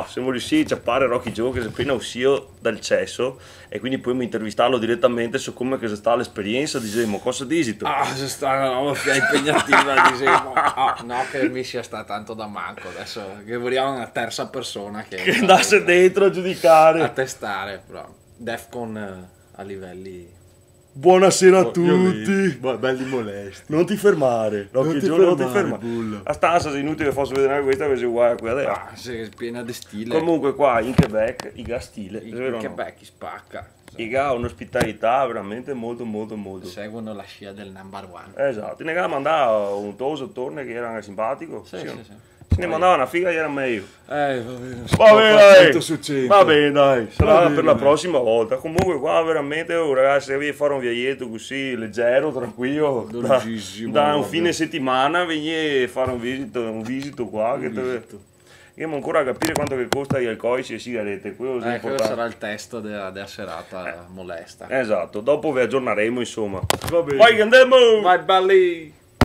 siamo riusciti a ciappare Rocky Joe che è appena uscito dal cesso e quindi poi intervistarlo direttamente su come che sta l'esperienza, diciamo, cosa dici tu? Se sta una roba più impegnativa, diciamo, no che mi sia sta tanto da manco, adesso che vogliamo una terza persona che andasse dentro a giudicare, a testare, però Defcon a livelli... Buonasera a tutti, belli molesti. non ti fermare, Rocky Joe, non ti fermare. Bullo. A stanza è inutile che fosse vedere questa invece uguale a quella. Sì, è piena di stile. Comunque qua in Quebec i ga stile, In Quebec spacca. I ga hanno un'ospitalità veramente molto. Seguono la scia del number one. Esatto, ne ga mandava un toso torne che era simpatico. Sì. Se ne mandava una figa era meglio. Va bene. Va bene, dai. Su 100. Va bene, dai. Sarà Va per bene. la prossima volta. Comunque qua veramente, ragazzi, se vi fare un viaggetto così leggero, tranquillo, Dolcissimo, da un proprio. fine settimana, vieni a fare un visito qua. Io ancora a capire quanto che costa gli alcolici e sigarette. Quello Quello sarà il testo della serata molesta. Esatto, dopo vi aggiorneremo insomma. Va bene. Vai che andiamo! Vai belli!